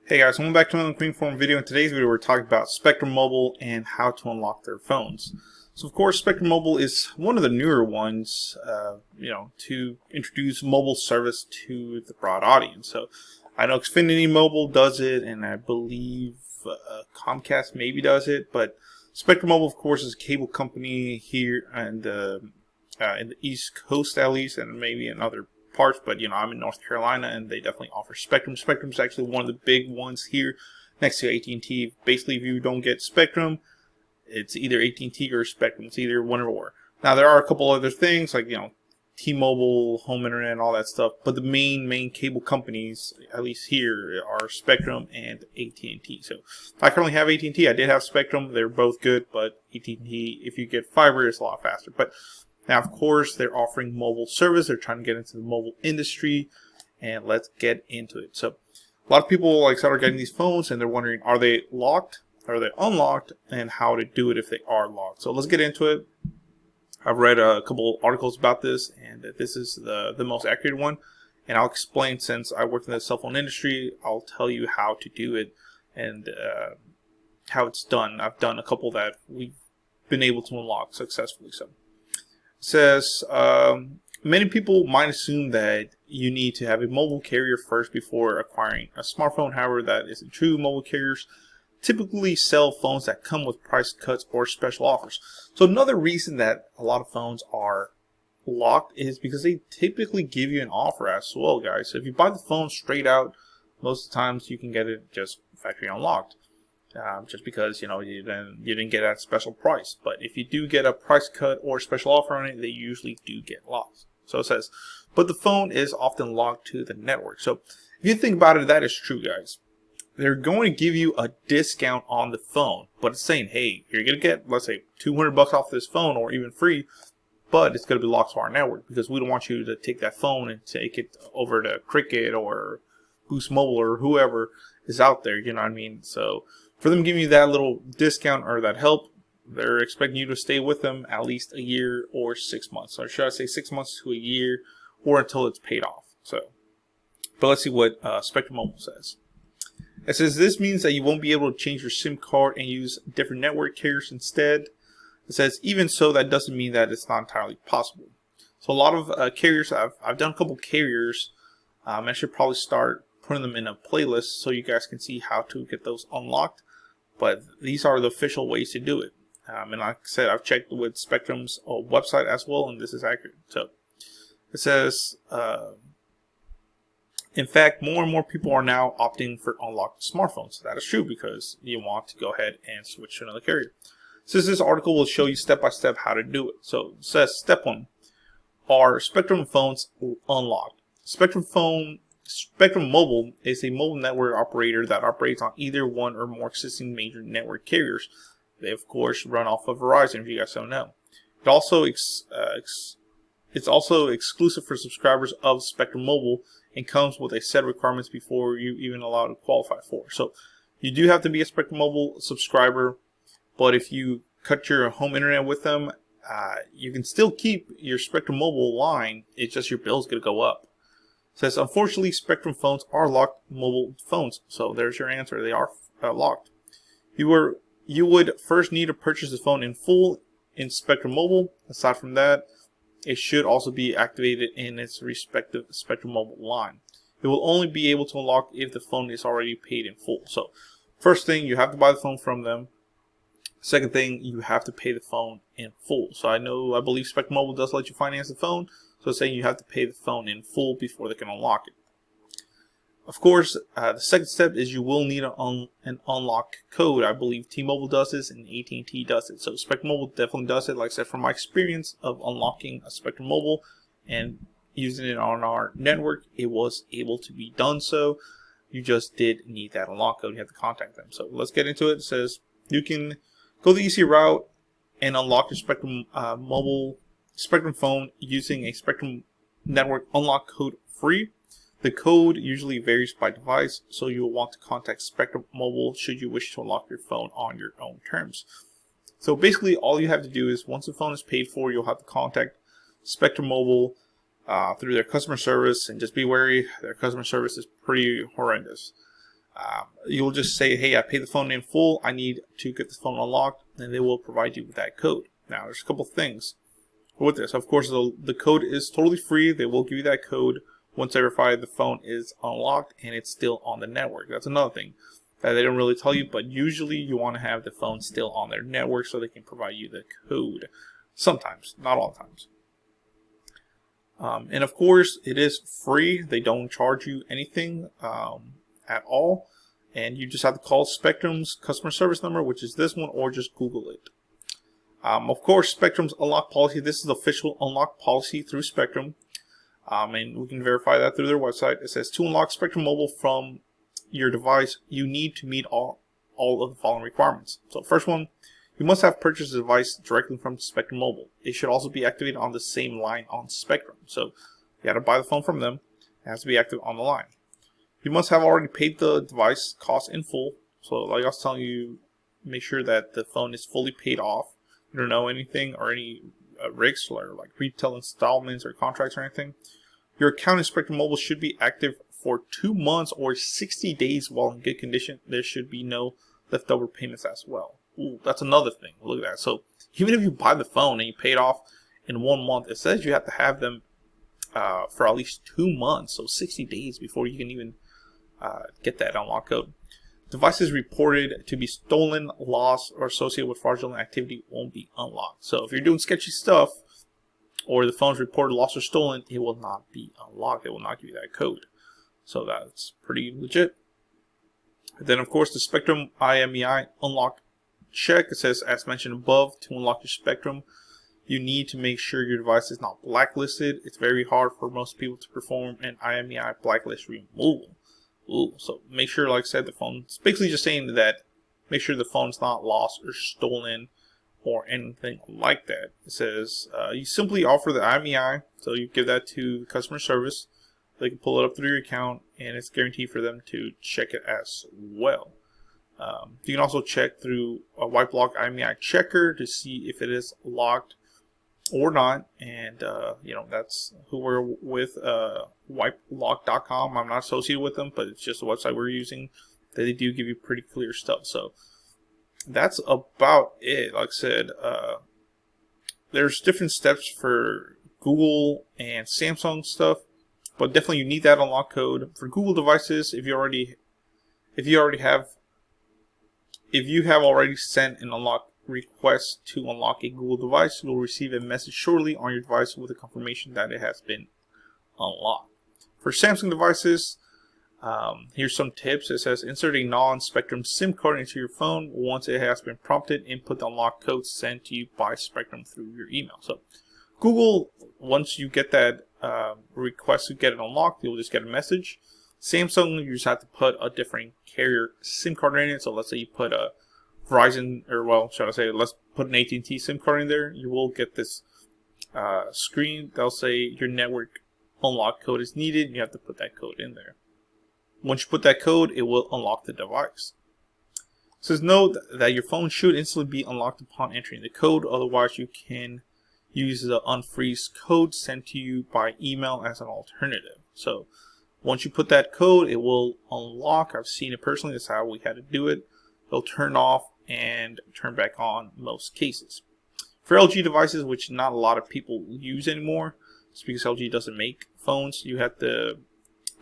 Hey guys, welcome back to another Queen Form video. In today's video, we're talking about Spectrum Mobile and how to unlock their phones. So, of course, Spectrum Mobile is one of the newer ones, to introduce mobile service to the broad audience. So, I know Xfinity Mobile does it, and I believe Comcast maybe does it. But Spectrum Mobile, of course, is a cable company here in the East Coast, at least, and maybe in other parts, but I'm in North Carolina and they definitely offer Spectrum. Spectrum is actually one of the big ones here next to AT&T. Basically, if you don't get Spectrum, it's either AT&T or Spectrum. It's either one or more. Now there are a couple other things like T-Mobile, home internet, and all that stuff, but the main cable companies, at least here, are Spectrum and AT&T. So I currently have AT&T. I did have Spectrum. They're both good, but AT&T, if you get fiber, it's a lot faster. But now, of course, they're offering mobile service. They're trying to get into the mobile industry, and let's get into it. So, a lot of people are getting these phones, and they're wondering, are they locked? Are they unlocked? And how to do it if they are locked. So, let's get into it. I've read a couple articles about this, and this is the most accurate one. And I'll explain, since I work in the cell phone industry, I'll tell you how to do it and how it's done. I've done a couple that we've been able to unlock successfully. So, says many people might assume that you need to have a mobile carrier first before acquiring a smartphone. However, that isn't true. Mobile carriers typically sell phones that come with price cuts or special offers. So another reason that a lot of phones are locked is because they typically give you an offer as well, guys. So if you buy the phone straight out, most of the times you can get it just factory unlocked. Just because you didn't get that special price. But if you do get a price cut or special offer on it, they usually do get lost. So it says, but the phone is often locked to the network. So if you think about it, that is true, guys. They're going to give you a discount on the phone, but it's saying, hey, you're going to get, let's say, $200 off this phone or even free, but it's going to be locked to our network because we don't want you to take that phone and take it over to Cricket or Boost Mobile or whoever is out there, you know what I mean? So for them giving you that little discount or that help, they're expecting you to stay with them at least a year or 6 months. Or should I say 6 months to a year, or until it's paid off. But let's see what Spectrum Mobile says. It says this means that you won't be able to change your SIM card and use different network carriers instead. It says even so, that doesn't mean that it's not entirely possible. So a lot of carriers, I've done a couple carriers. I should probably start putting them in a playlist so you guys can see how to get those unlocked. But these are the official ways to do it. And like I said, I've checked with Spectrum's website as well, and this is accurate. So it says, in fact, more and more people are now opting for unlocked smartphones. That is true because you want to go ahead and switch to another carrier. Since this article will show you step by step how to do it. So it says step 1, are Spectrum phones unlocked? Spectrum Mobile is a mobile network operator that operates on either one or more existing major network carriers. They, of course, run off of Verizon, if you guys don't know. It also it's also exclusive for subscribers of Spectrum Mobile and comes with a set of requirements before you even allowed to qualify for. So you do have to be a Spectrum Mobile subscriber, but if you cut your home internet with them, you can still keep your Spectrum Mobile line. It's just your bill's going to go up. It says, unfortunately, Spectrum phones are locked mobile phones. So there's your answer. They are locked. You would first need to purchase the phone in full in Spectrum Mobile. Aside from that, it should also be activated in its respective Spectrum Mobile line. It will only be able to unlock if the phone is already paid in full. So first thing, you have to buy the phone from them. Second thing, you have to pay the phone in full. So I believe Spectrum Mobile does let you finance the phone. So it's saying you have to pay the phone in full before they can unlock it. Of course, the second step is you will need an unlock code. I believe T-Mobile does this and AT&T does it. So Spectrum Mobile definitely does it. Like I said, from my experience of unlocking a Spectrum Mobile and using it on our network, it was able to be done so. You just did need that unlock code. You have to contact them. So let's get into it. It says you can go the easy route and unlock your Spectrum Spectrum phone using a Spectrum network unlock code free. The code usually varies by device, so you will want to contact Spectrum Mobile should you wish to unlock your phone on your own terms. So basically, all you have to do is once the phone is paid for, you'll have to contact Spectrum Mobile through their customer service, and just be wary, their customer service is pretty horrendous. You'll just say, hey, I paid the phone in full, I need to get this phone unlocked, and they will provide you with that code. Now, there's a couple things with this. Of course, the code is totally free. They will give you that code once they verify the phone is unlocked and it's still on the network. That's another thing that they don't really tell you, but usually you want to have the phone still on their network so they can provide you the code. Sometimes, not all times. And of course, it is free. They don't charge you anything at all. And you just have to call Spectrum's customer service number, which is this one, or just Google it. Of course, Spectrum's unlock policy, this is the official unlock policy through Spectrum. And we can verify that through their website. It says, to unlock Spectrum Mobile from your device, you need to meet all of the following requirements. So first one, you must have purchased the device directly from Spectrum Mobile. It should also be activated on the same line on Spectrum. So you got to buy the phone from them. It has to be active on the line. You must have already paid the device cost in full. So like I was telling you, make sure that the phone is fully paid off. You don't know anything or any risks or like retail installments or contracts or anything. Your account in Spectrum Mobile should be active for 2 months or 60 days while in good condition. There should be no leftover payments as well. Ooh, that's another thing. Look at that. So even if you buy the phone and you pay it off in 1 month, it says you have to have them for at least 2 months, so 60 days before you can even get that unlock code. Devices reported to be stolen, lost, or associated with fraudulent activity won't be unlocked. So if you're doing sketchy stuff, or the phone's reported lost or stolen, it will not be unlocked. It will not give you that code. So that's pretty legit. And then, of course, the Spectrum IMEI unlock check. It says, as mentioned above, to unlock your Spectrum, you need to make sure your device is not blacklisted. It's very hard for most people to perform an IMEI blacklist removal. Ooh, so make sure, like I said, the phone's basically just saying that make sure the phone's not lost or stolen or anything like that. It says you simply offer the IMEI, so you give that to customer service. They can pull it up through your account, and it's guaranteed for them to check it as well. You can also check through a white lock IMEI checker to see if it is locked or not, and you know, that's who we're with, wipelock.com. I'm not associated with them, but it's just a website we're using. They do give you pretty clear stuff. So that's about it. Like I said, there's different steps for Google and Samsung stuff, but definitely you need that unlock code for Google devices. If you have already sent an unlock request to unlock a Google device, you'll receive a message shortly on your device with a confirmation that it has been unlocked. For Samsung devices, here's some tips. It says insert a non-Spectrum SIM card into your phone. Once it has been prompted, input the unlock code sent to you by Spectrum through your email. So Google, once you get that request to get it unlocked, you'll just get a message. Samsung, you just have to put a different carrier SIM card in it. So let's say you put a Verizon, or well, should I say, let's put an AT&T SIM card in there. You will get this screen. They'll say your network unlock code is needed. You have to put that code in there. Once you put that code, it will unlock the device. It says note that your phone should instantly be unlocked upon entering the code. Otherwise, you can use the unfreeze code sent to you by email as an alternative. So once you put that code, it will unlock. I've seen it personally. That's how we had to do it. It'll turn off and turn back on in most cases. For LG devices, which not a lot of people use anymore, it's because LG doesn't make phones, you have to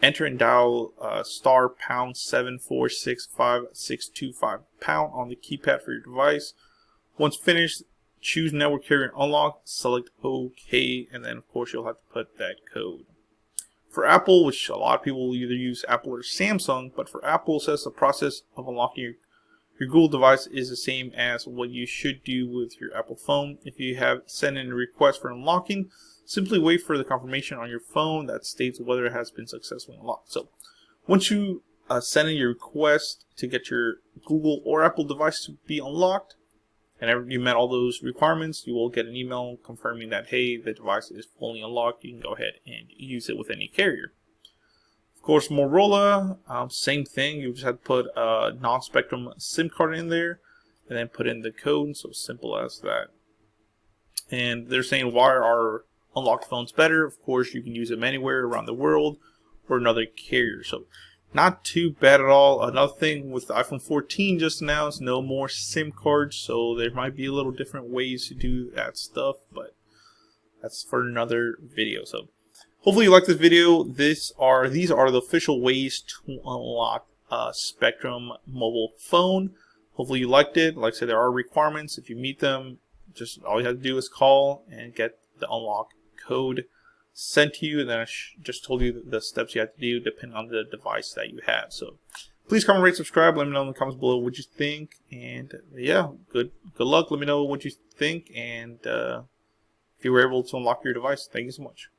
enter and dial star pound 7465625 pound on the keypad for your device. Once finished, choose network carrier unlock, select OK, and then of course you'll have to put that code. For Apple, which a lot of people will either use Apple or Samsung, but for Apple, it says the process of unlocking your Google device is the same as what you should do with your Apple phone. If you have sent in a request for unlocking, simply wait for the confirmation on your phone that states whether it has been successfully unlocked. So once you send in your request to get your Google or Apple device to be unlocked, and you met all those requirements, you will get an email confirming that, hey, the device is fully unlocked. You can go ahead and use it with any carrier. Of course, Motorola, same thing. You just have to put a non-Spectrum SIM card in there and then put in the code. So simple as that. And they're saying, why are unlocked phones better? Of course, you can use them anywhere around the world or another carrier. So not too bad at all. Another thing with the iPhone 14 just announced, no more SIM cards, so there might be a little different ways to do that stuff, but that's for another video. So hopefully you like this video. These are the official ways to unlock a Spectrum mobile phone. Hopefully you liked it. Like I said, there are requirements. If you meet them, just all you have to do is call and get the unlock code sent to you, and then I just told you the steps you have to do depending on the device that you have. So please comment, rate, subscribe. Let me know in the comments below what you think, and yeah, good luck. Let me know what you think, and if you were able to unlock your device. Thank you so much.